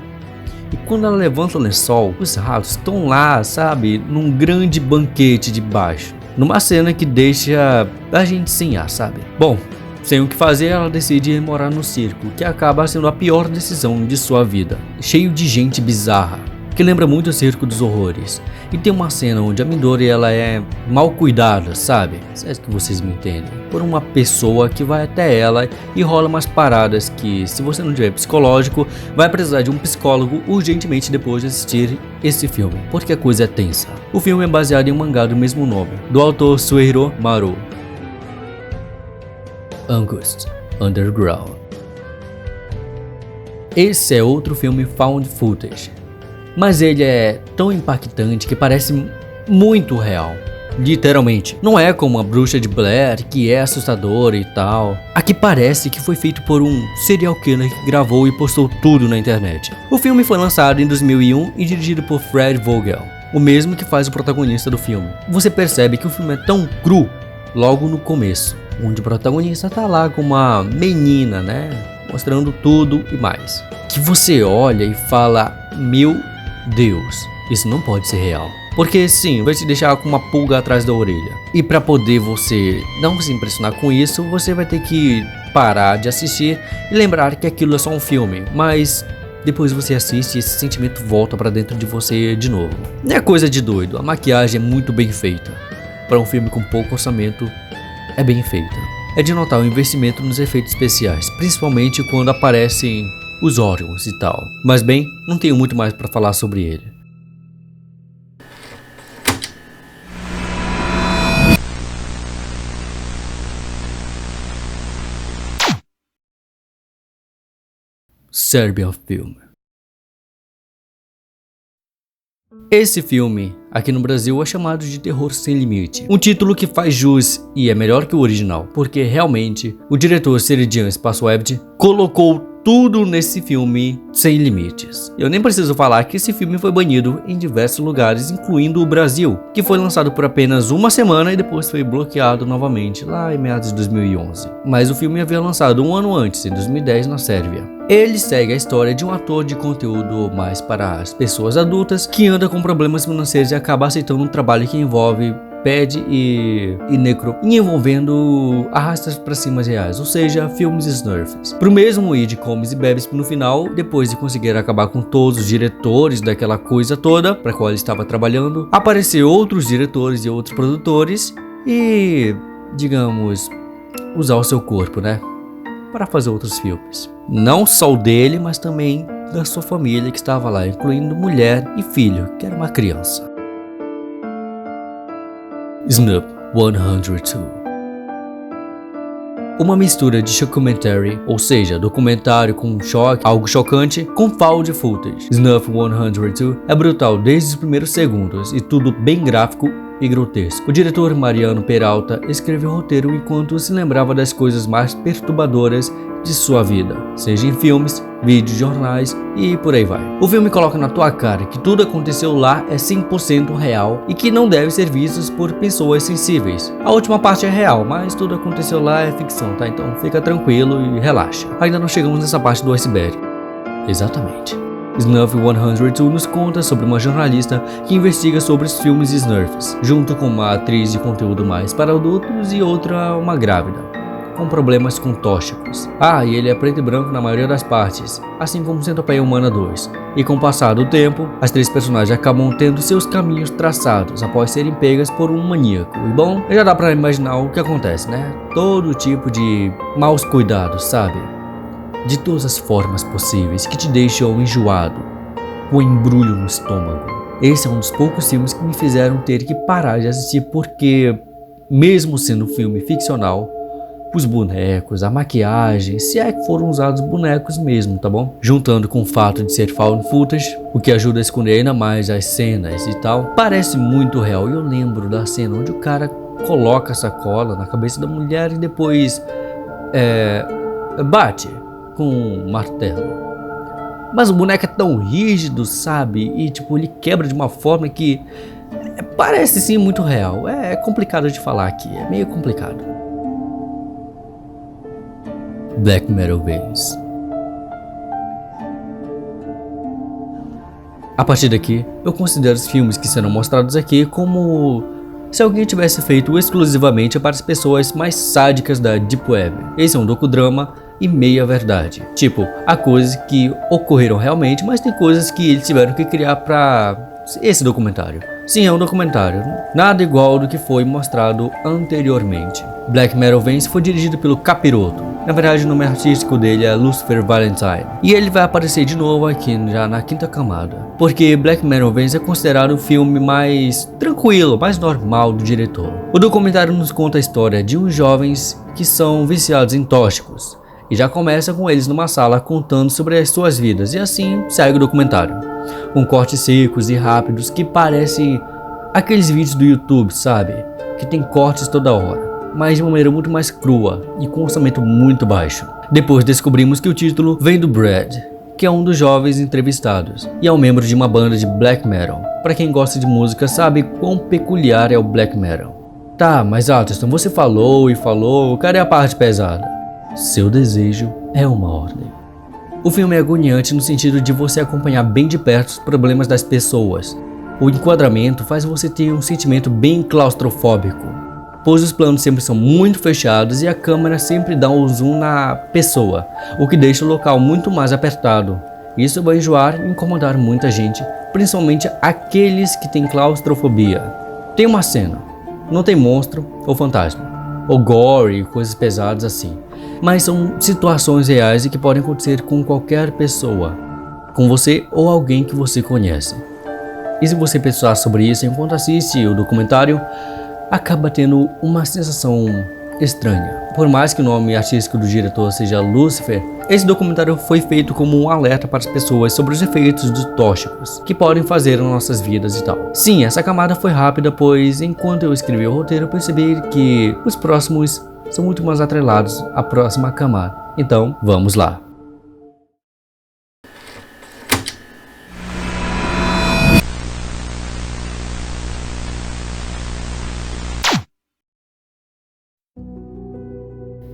E quando ela levanta o lençol, os ratos estão lá, sabe, num grande banquete de baixo. Numa cena que deixa a gente sem ar, sabe? Bom, sem o que fazer, ela decide ir morar no circo, que acaba sendo a pior decisão de sua vida. Cheio de gente bizarra, que lembra muito o Circo dos Horrores. E tem uma cena onde a Midori ela é mal cuidada, sabe? Se é que vocês me entendem. Por uma pessoa que vai até ela e rola umas paradas que, se você não tiver psicológico, vai precisar de um psicólogo urgentemente depois de assistir esse filme, porque a coisa é tensa. O filme é baseado em um mangá do mesmo nome, do autor Suehiro Maru. Angst Underground. Esse é outro filme found footage, mas ele é tão impactante que parece muito real. Literalmente. Não é como a Bruxa de Blair, que é assustadora e tal. Aqui parece que foi feito por um serial killer que gravou e postou tudo na internet. O filme foi lançado em 2001 e dirigido por Fred Vogel, o mesmo que faz o protagonista do filme. Você percebe que o filme é tão cru logo no começo, onde o protagonista tá lá com uma menina, né? Mostrando tudo e mais. Que você olha e fala, meu Deus, isso não pode ser real. Porque sim, vai te deixar com uma pulga atrás da orelha. E para poder você não se impressionar com isso, você vai ter que parar de assistir e lembrar que aquilo é só um filme. Mas depois você assiste e esse sentimento volta para dentro de você de novo. Não é coisa de doido, a maquiagem é muito bem feita. Para um filme com pouco orçamento, é bem feita. É de notar o investimento nos efeitos especiais, principalmente quando aparecem os órgãos e tal. Mas bem, não tenho muito mais para falar sobre ele. Serbian Film. Esse filme, aqui no Brasil, é chamado de Terror Sem Limite. Um título que faz jus e é melhor que o original, porque realmente o diretor Seridian Spaswebd colocou tudo nesse filme sem limites. Eu nem preciso falar que esse filme foi banido em diversos lugares, incluindo o Brasil, que foi lançado por apenas uma semana e depois foi bloqueado novamente lá em meados de 2011. Mas o filme havia lançado um ano antes, em 2010, na Sérvia. Ele segue a história de um ator de conteúdo mais para as pessoas adultas que anda com problemas financeiros e acaba aceitando um trabalho que envolve ped e necro, envolvendo arrastas para cima reais, ou seja, filmes Smurfs. Pro mesmo ir de comes e bebes no final, depois de conseguir acabar com todos os diretores daquela coisa toda para qual ele estava trabalhando, apareceu outros diretores e outros produtores e, digamos, usar o seu corpo, né, para fazer outros filmes. Não só o dele, mas também da sua família que estava lá, incluindo mulher e filho, que era uma criança. Snoop, 102. Uma mistura de documentary, ou seja, documentário com choque, algo chocante, com found footage. Snuff 102 é brutal desde os primeiros segundos e tudo bem gráfico e grotesco. O diretor Mariano Peralta escreveu o roteiro enquanto se lembrava das coisas mais perturbadoras de sua vida, seja em filmes, vídeos, jornais e por aí vai. O filme coloca na tua cara que tudo aconteceu lá é 100% real e que não deve ser visto por pessoas sensíveis. A última parte é real, mas tudo aconteceu lá é ficção, tá? Então fica tranquilo e relaxa. Ainda não chegamos nessa parte do iceberg. Exatamente. Snuff 102 nos conta sobre uma jornalista que investiga sobre os filmes Snurfs, junto com uma atriz de conteúdo mais para adultos e outra uma grávida, com problemas com tóxicos. E ele é preto e branco na maioria das partes, assim como Centopeia Humana 2. E com o passar do tempo, as três personagens acabam tendo seus caminhos traçados após serem pegas por um maníaco. E bom, já dá pra imaginar o que acontece, né? Todo tipo de maus cuidados, sabe? De todas as formas possíveis que te deixam enjoado, com embrulho no estômago. Esse é um dos poucos filmes que me fizeram ter que parar de assistir porque, mesmo sendo um filme ficcional, os bonecos, a maquiagem, se é que foram usados bonecos mesmo, tá bom? Juntando com o fato de ser found footage, o que ajuda a esconder ainda mais as cenas e tal, parece muito real. E eu lembro da cena onde o cara coloca a sacola na cabeça da mulher e depois bate com um martelo. Mas o boneco é tão rígido, sabe? E tipo, ele quebra de uma forma que parece sim muito real. É complicado de falar aqui, é meio complicado. Black Metal Vans. A partir daqui, eu considero os filmes que serão mostrados aqui como se alguém tivesse feito exclusivamente para as pessoas mais sádicas da Deep Web. Esse é um docudrama e meia verdade. Tipo, há coisas que ocorreram realmente, mas tem coisas que eles tiveram que criar para esse documentário. Sim, é um documentário, nada igual do que foi mostrado anteriormente. Black Metal Vans foi dirigido pelo Capiroto. Na verdade, o nome artístico dele é Lucifer Valentine. E ele vai aparecer de novo aqui já na quinta camada. Porque Black Metal Vans é considerado o filme mais tranquilo, mais normal do diretor. O documentário nos conta a história de uns jovens que são viciados em tóxicos. E já começa com eles numa sala contando sobre as suas vidas. E assim segue o documentário. Com cortes secos e rápidos que parecem aqueles vídeos do YouTube, sabe? Que tem cortes toda hora, mas de uma maneira muito mais crua e com um orçamento muito baixo. Depois descobrimos que o título vem do Brad, que é um dos jovens entrevistados e é um membro de uma banda de black metal. Para quem gosta de música sabe quão peculiar é o black metal. Tá, mas Atherton, você falou e falou, cadê a parte pesada? Seu desejo é uma ordem. O filme é agoniante no sentido de você acompanhar bem de perto os problemas das pessoas. O enquadramento faz você ter um sentimento bem claustrofóbico, pois os planos sempre são muito fechados e a câmera sempre dá um zoom na pessoa, o que deixa o local muito mais apertado. Isso vai enjoar e incomodar muita gente, principalmente aqueles que têm claustrofobia. Tem uma cena, não tem monstro ou fantasma, ou gore e coisas pesadas assim, mas são situações reais e que podem acontecer com qualquer pessoa, com você ou alguém que você conhece. E se você pensar sobre isso enquanto assiste o documentário, acaba tendo uma sensação estranha. Por mais que o nome artístico do diretor seja Lucifer, esse documentário foi feito como um alerta para as pessoas sobre os efeitos dos tóxicos que podem fazer nas nossas vidas e tal. Sim, essa camada foi rápida, pois enquanto eu escrevi o roteiro eu percebi que os próximos são muito mais atrelados à próxima camada. Então, vamos lá.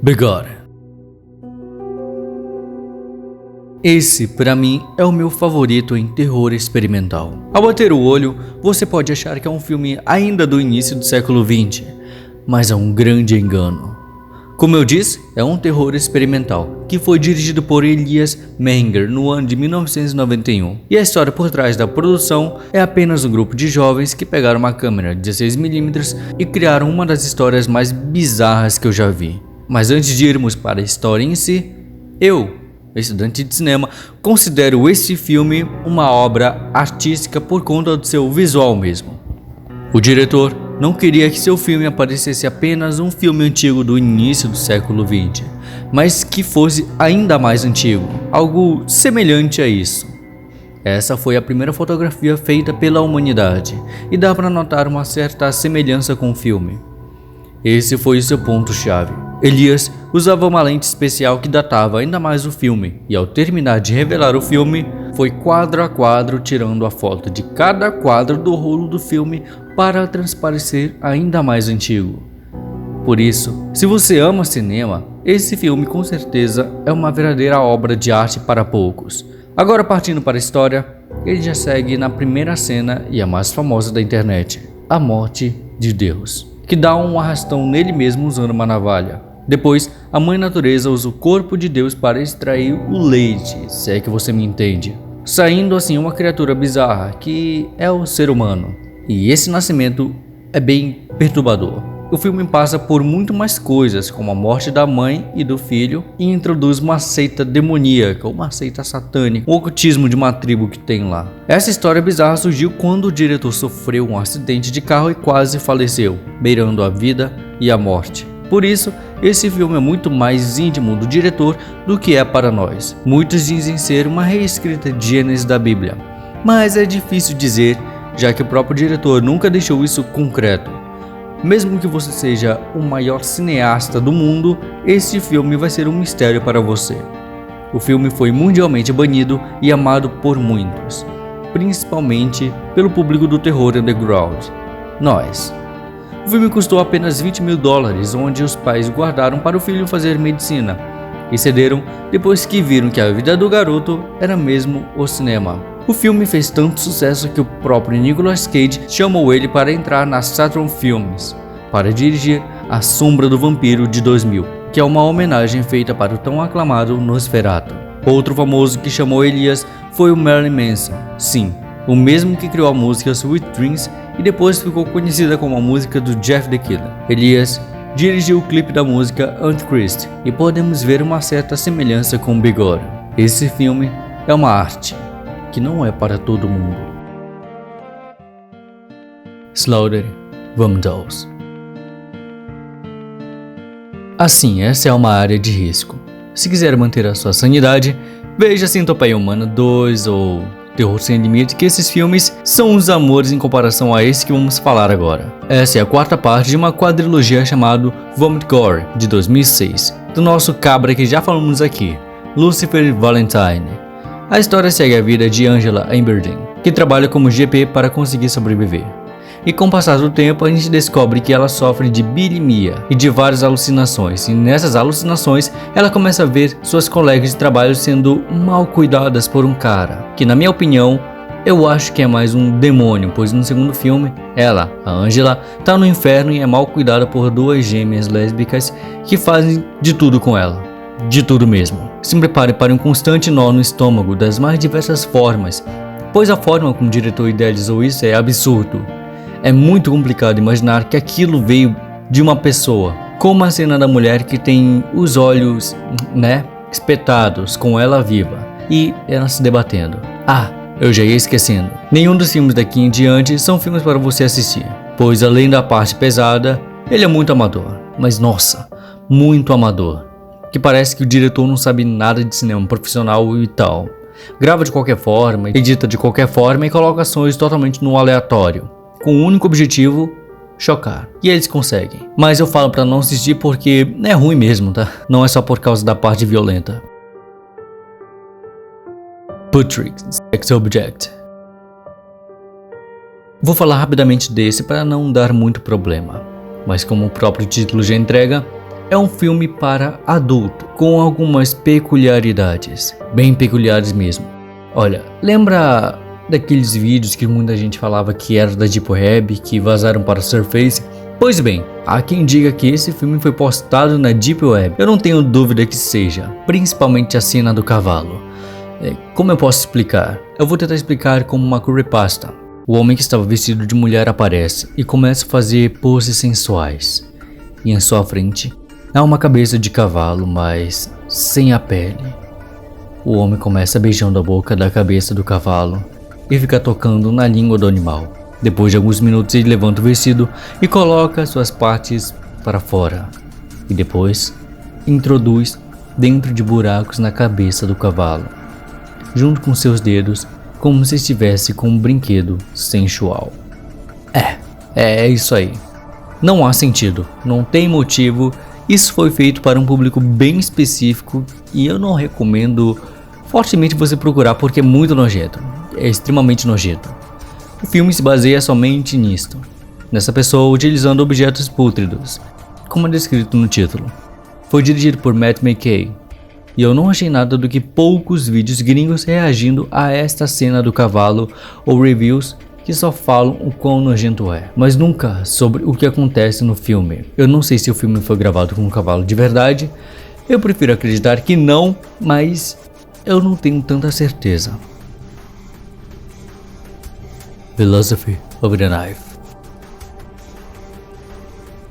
Begone. Esse, para mim, é o meu favorito em terror experimental. Ao bater o olho, você pode achar que é um filme ainda do início do século XX, mas é um grande engano. Como eu disse, é um terror experimental, que foi dirigido por Elias Menger no ano de 1991. E a história por trás da produção é apenas um grupo de jovens que pegaram uma câmera 16mm e criaram uma das histórias mais bizarras que eu já vi. Mas antes de irmos para a história em si, eu, estudante de cinema, considero este filme uma obra artística por conta do seu visual mesmo. O diretor não queria que seu filme aparecesse apenas um filme antigo do início do século XX, mas que fosse ainda mais antigo, algo semelhante a isso. Essa foi a primeira fotografia feita pela humanidade, e dá para notar uma certa semelhança com o filme. Esse foi o seu ponto-chave. Elias usava uma lente especial que datava ainda mais o filme, e ao terminar de revelar o filme, foi quadro a quadro tirando a foto de cada quadro do rolo do filme para transparecer ainda mais antigo. Por isso, se você ama cinema, esse filme com certeza é uma verdadeira obra de arte para poucos. Agora, partindo para a história, ele já segue na primeira cena e a mais famosa da internet, a morte de Deus, que dá um arrastão nele mesmo usando uma navalha. Depois, a mãe natureza usa o corpo de Deus para extrair o leite, se é que você me entende, saindo assim uma criatura bizarra que é o ser humano. E esse nascimento é bem perturbador. O filme passa por muito mais coisas, como a morte da mãe e do filho, e introduz uma seita demoníaca, uma seita satânica, o ocultismo de uma tribo que tem lá. Essa história bizarra surgiu quando o diretor sofreu um acidente de carro e quase faleceu, beirando a vida e a morte. Por isso, esse filme é muito mais íntimo do diretor do que é para nós. Muitos dizem ser uma reescrita de Gênesis da Bíblia, mas é difícil dizer, já que o próprio diretor nunca deixou isso concreto. Mesmo que você seja o maior cineasta do mundo, este filme vai ser um mistério para você. O filme foi mundialmente banido e amado por muitos, principalmente pelo público do terror underground, nós. O filme custou apenas $20 mil, onde os pais guardaram para o filho fazer medicina, e cederam depois que viram que a vida do garoto era mesmo o cinema. O filme fez tanto sucesso que o próprio Nicolas Cage chamou ele para entrar na Saturn Films para dirigir A Sombra do Vampiro de 2000, que é uma homenagem feita para o tão aclamado Nosferatu. Outro famoso que chamou Elias foi o Marilyn Manson, sim, o mesmo que criou a música Sweet Dreams e depois ficou conhecida como a música do Jeff the Killer. Elias dirigiu o clipe da música Antichrist e podemos ver uma certa semelhança com Bigora. Esse filme é uma arte que não é para todo mundo. Slaughter Vandals. Assim, essa é uma área de risco. Se quiser manter a sua sanidade, veja Centopeia Humana 2 ou Terror Sem Limite, que esses filmes são os amores em comparação a esse que vamos falar agora. Essa é a quarta parte de uma quadrilogia chamada Vomit Gore, de 2006, do nosso cabra que já falamos aqui, Lucifer Valentine. A história segue a vida de Angela Emberding, que trabalha como GP para conseguir sobreviver. E com o passar do tempo, a gente descobre que ela sofre de bilimia e de várias alucinações. E nessas alucinações, ela começa a ver suas colegas de trabalho sendo mal cuidadas por um cara, que na minha opinião, eu acho que é mais um demônio, pois no segundo filme, ela, a Angela, tá no inferno e é mal cuidada por duas gêmeas lésbicas que fazem de tudo com ela. De tudo mesmo. Se prepare para um constante nó no estômago das mais diversas formas, pois a forma como o diretor idealizou isso é absurdo. É muito complicado imaginar que aquilo veio de uma pessoa, como a cena da mulher que tem os olhos, espetados com ela viva e ela se debatendo. Eu já ia esquecendo. Nenhum dos filmes daqui em diante são filmes para você assistir, pois além da parte pesada, ele é muito amador, mas nossa, muito amador. Que parece que o diretor não sabe nada de cinema profissional e tal. Grava de qualquer forma, edita de qualquer forma e coloca ações totalmente no aleatório, com o único objetivo, chocar. E eles conseguem. Mas eu falo pra não assistir porque é ruim mesmo, tá? Não é só por causa da parte violenta. Putrid Sex Object. Vou falar rapidamente desse para não dar muito problema, mas como o próprio título já entrega, é um filme para adulto, com algumas peculiaridades, bem peculiares mesmo. Olha, lembra daqueles vídeos que muita gente falava que era da Deep Web, que vazaram para o Surface? Pois bem, há quem diga que esse filme foi postado na Deep Web. Eu não tenho dúvida que seja, principalmente a cena do cavalo. Como eu posso explicar? Eu vou tentar explicar como uma creepypasta. O homem que estava vestido de mulher aparece e começa a fazer poses sensuais. E em sua frente há uma cabeça de cavalo, mas sem a pele. O homem começa beijando a boca da cabeça do cavalo e fica tocando na língua do animal. Depois de alguns minutos ele levanta o vestido e coloca suas partes para fora. E depois introduz dentro de buracos na cabeça do cavalo, junto com seus dedos, como se estivesse com um brinquedo sensual. É isso aí. Não há sentido, não tem motivo. Isso foi feito para um público bem específico e eu não recomendo fortemente você procurar porque é muito nojento. É extremamente nojento. O filme se baseia somente nisto, nessa pessoa utilizando objetos pútridos, como é descrito no título. Foi dirigido por Matt McKay, e eu não achei nada do que poucos vídeos gringos reagindo a esta cena do cavalo ou reviews que só falam o quão nojento é, mas nunca sobre o que acontece no filme. Eu não sei se o filme foi gravado com um cavalo de verdade, eu prefiro acreditar que não, mas eu não tenho tanta certeza. Philosophy of the Knife.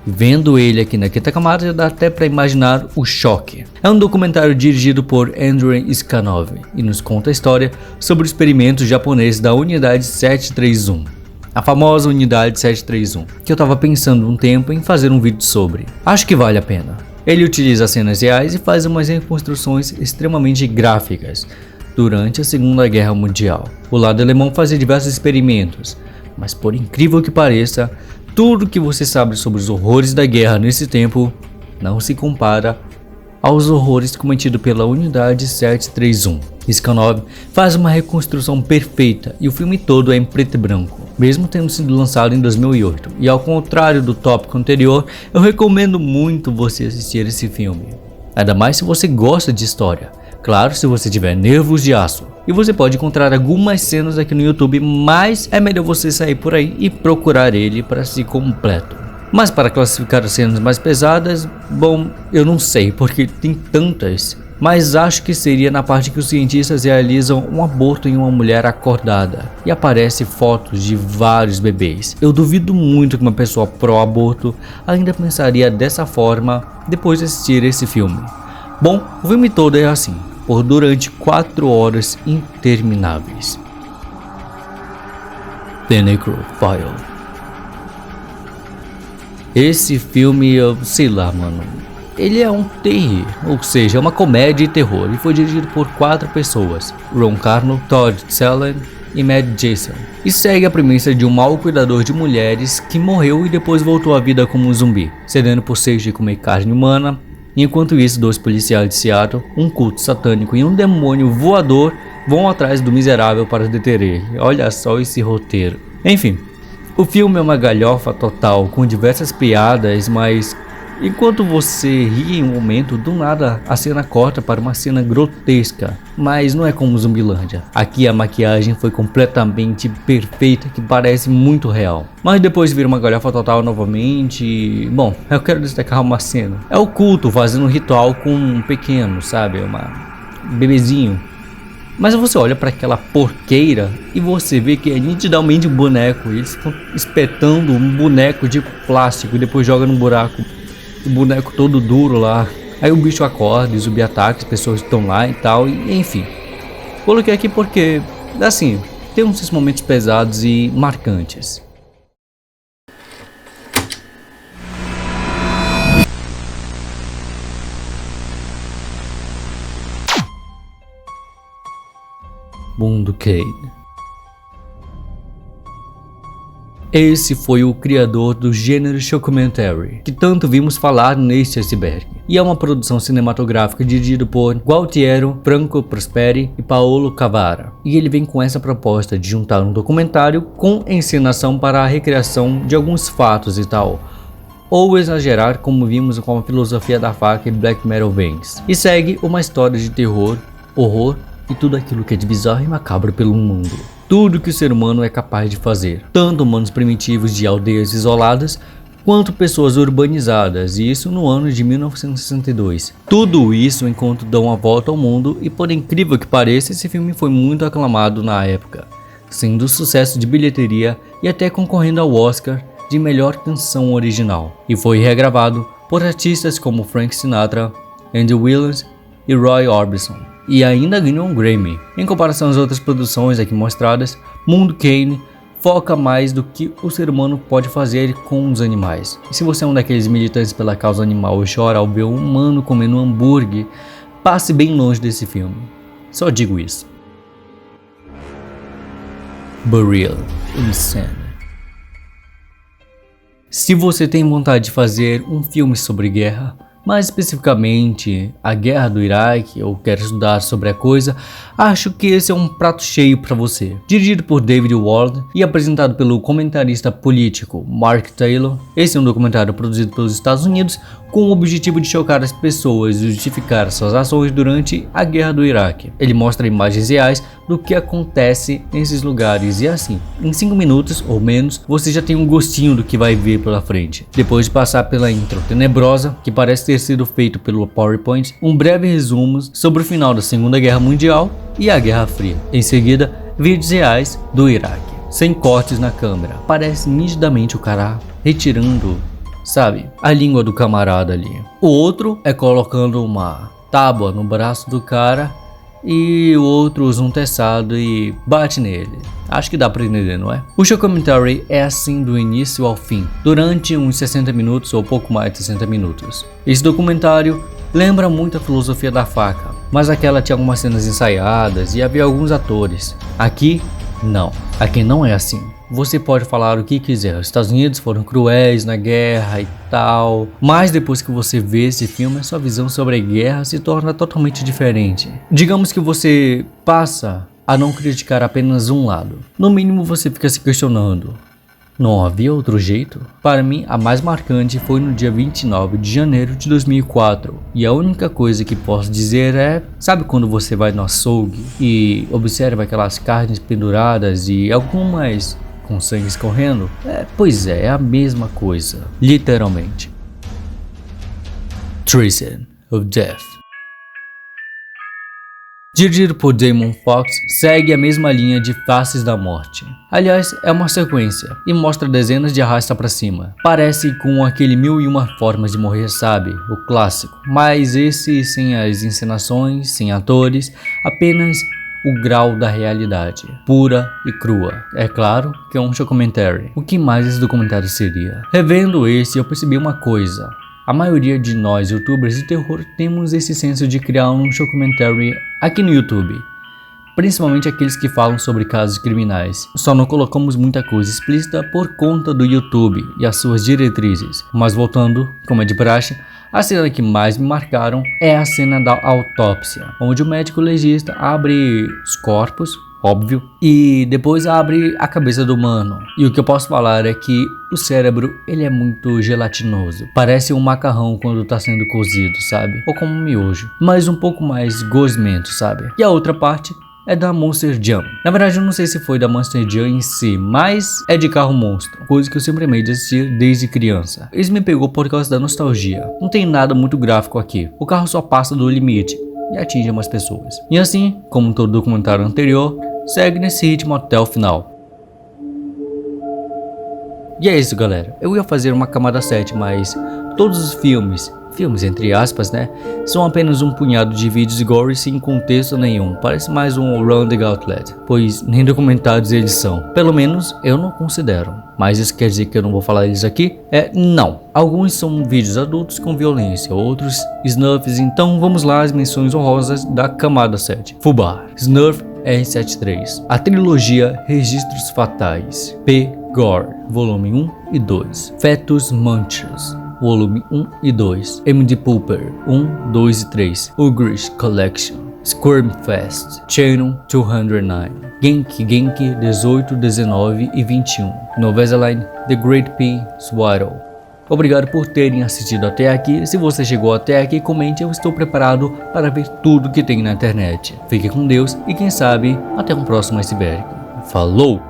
Vendo ele aqui na quinta camada já dá até para imaginar o choque. É um documentário dirigido por Andrei Iskanov e nos conta a história sobre o experimento japonês da Unidade 731. A famosa Unidade 731, que eu tava pensando um tempo em fazer um vídeo sobre. Acho que vale a pena. Ele utiliza cenas reais e faz umas reconstruções extremamente gráficas durante a Segunda Guerra Mundial. O lado alemão fazia diversos experimentos, mas por incrível que pareça, tudo que você sabe sobre os horrores da guerra nesse tempo não se compara aos horrores cometidos pela Unidade 731. Iskanov faz uma reconstrução perfeita e o filme todo é em preto e branco, mesmo tendo sido lançado em 2008. E ao contrário do tópico anterior, eu recomendo muito você assistir esse filme. Ainda mais se você gosta de história. Claro, se você tiver nervos de aço. E você pode encontrar algumas cenas aqui no YouTube, mas é melhor você sair por aí e procurar ele para si completo. Mas para classificar as cenas mais pesadas, bom, eu não sei porque tem tantas. Mas acho que seria na parte que os cientistas realizam um aborto em uma mulher acordada e aparece fotos de vários bebês. Eu duvido muito que uma pessoa pró-aborto ainda pensaria dessa forma depois de assistir esse filme. Bom, o filme todo é assim, por durante 4 horas intermináveis. The Necrophile. Esse filme, eu sei lá, mano. Ele é um terror, ou seja, é uma comédia de terror e foi dirigido por 4 pessoas: Ron Carno, Todd Salem e Matt Jason. E segue a premissa de um mau cuidador de mulheres que morreu e depois voltou à vida como um zumbi, cedendo por sede de comer carne humana. Enquanto isso, 2 policiais de Seattle, um culto satânico e um demônio voador vão atrás do miserável para deter ele. Olha só esse roteiro. Enfim, o filme é uma galhofa total, com diversas piadas, mas enquanto você ri em um momento, do nada a cena corta para uma cena grotesca. Mas não é como Zumbilândia. Aqui a maquiagem foi completamente perfeita, que parece muito real. Mas depois vira uma galhofa total novamente. Bom, eu quero destacar uma cena. É o culto fazendo um ritual com um pequeno, sabe? Um bebezinho. Mas você olha para aquela porqueira e você vê que é nitidamente um boneco. Eles estão espetando um boneco de plástico e depois joga num buraco. O boneco todo duro lá. Aí o bicho acorda, o zumbi ataca, as pessoas estão lá e tal, e enfim. Coloquei aqui porque, assim, tem uns momentos pesados e marcantes. Mundo Kane. Esse foi o criador do gênero Shockumentary, que tanto vimos falar neste iceberg, e é uma produção cinematográfica dirigida por Gualtiero Franco Prosperi e Paolo Cavara, e ele vem com essa proposta de juntar um documentário com encenação para a recriação de alguns fatos e tal, ou exagerar como vimos com a filosofia da faca e Black Metal Banks, e segue uma história de terror, horror e tudo aquilo que é de bizarro e macabro pelo mundo. Tudo que o ser humano é capaz de fazer, tanto humanos primitivos de aldeias isoladas, quanto pessoas urbanizadas, e isso no ano de 1962. Tudo isso enquanto dão a volta ao mundo, e por incrível que pareça, esse filme foi muito aclamado na época, sendo um sucesso de bilheteria e até concorrendo ao Oscar de melhor canção original, e foi regravado por artistas como Frank Sinatra, Andy Williams e Roy Orbison. E ainda ganhou um Grammy. Em comparação às outras produções aqui mostradas, Mundo Kane foca mais do que o ser humano pode fazer com os animais. E se você é um daqueles militantes pela causa animal e chora ao ver um humano comendo um hambúrguer, passe bem longe desse filme. Só digo isso. Burial Insane. Se você tem vontade de fazer um filme sobre guerra, mais especificamente a guerra do Iraque, ou quer estudar sobre a coisa, acho que esse é um prato cheio para você. Dirigido por David Ward e apresentado pelo comentarista político Mark Taylor, esse é um documentário produzido pelos Estados Unidos com o objetivo de chocar as pessoas e justificar suas ações durante a guerra do Iraque. Ele mostra imagens reais do que acontece nesses lugares e assim, em 5 minutos ou menos, você já tem um gostinho do que vai ver pela frente. Depois de passar pela intro tenebrosa, que parece ter sido feito pelo PowerPoint, um breve resumo sobre o final da Segunda Guerra Mundial e a Guerra Fria. Em seguida, vídeos reais do Iraque, sem cortes na câmera. Parece nitidamente o cara retirando, sabe, a língua do camarada ali. O outro é colocando uma tábua no braço do cara e o outro usa um teçado e bate nele. Acho que dá pra entender, não é? O documentary é assim do início ao fim, durante uns 60 minutos ou pouco mais de 60 minutos. Esse documentário lembra muito a filosofia da faca, mas aquela tinha algumas cenas ensaiadas e havia alguns atores. Aqui, não. Aqui não é assim. Você pode falar o que quiser, os Estados Unidos foram cruéis na guerra e tal, mas depois que você vê esse filme, a sua visão sobre a guerra se torna totalmente diferente. Digamos que você passa a não criticar apenas um lado. No mínimo você fica se questionando, não havia outro jeito? Para mim, a mais marcante foi no dia 29 de janeiro de 2004. E a única coisa que posso dizer é... Sabe quando você vai no açougue e observa aquelas carnes penduradas e algumas com sangue escorrendo? Pois é a mesma coisa. Literalmente. Treason of Death. Dirigido por Damon Fox, segue a mesma linha de Faces da Morte. Aliás, é uma sequência e mostra dezenas de arrasta pra cima. Parece com aquele 1001 formas de morrer, sabe? O clássico. Mas esse sem as encenações, sem atores, apenas o grau da realidade, pura e crua. É claro que é um documentary. O que mais esse documentário seria? Revendo esse, eu percebi uma coisa. A maioria de nós youtubers de terror temos esse senso de criar um documentary aqui no YouTube, principalmente aqueles que falam sobre casos criminais. Só não colocamos muita coisa explícita por conta do YouTube e as suas diretrizes. Mas voltando, como é de praxe, a cena que mais me marcaram é a cena da autópsia, onde o médico legista abre os corpos, óbvio, e depois abre a cabeça do humano. E o que eu posso falar é que o cérebro, ele é muito gelatinoso. Parece um macarrão quando tá sendo cozido, sabe? Ou como um miojo, mas um pouco mais gosmento, sabe? E a outra parte é da Monster Jam. Na verdade, eu não sei se foi da Monster Jam em si, mas é de carro monstro, coisa que eu sempre amei de assistir desde criança. Isso me pegou por causa da nostalgia. Não tem nada muito gráfico aqui. O carro só passa do limite e atinge umas pessoas. E assim, como todo documentário anterior, segue nesse ritmo até o final. E é isso, galera. Eu ia fazer uma camada 7, mas todos os filmes entre aspas, né, são apenas um punhado de vídeos gore sem contexto nenhum. Parece mais um Round the Gauntlet, pois nem documentários eles são. Pelo menos eu não considero. Mas isso quer dizer que eu não vou falar eles aqui? Não. Alguns são vídeos adultos com violência, outros snuffs. Então vamos lá às menções honrosas da camada 7. Fubar, Snuff R73, a trilogia Registros Fatais, P. Gore, volume 1 e 2, Fetus Munchers, volume 1 e 2, MD Pooper 1, 2 e 3, Ugrish Collection, Squirm Fest, Channel 209, Genki 18, 19 e 21, Novesaline, The Great P. Swaddle. Obrigado por terem assistido até aqui. Se você chegou até aqui, comente, eu estou preparado para ver tudo que tem na internet. Fique com Deus e quem sabe até um próximo iceberg. Falou!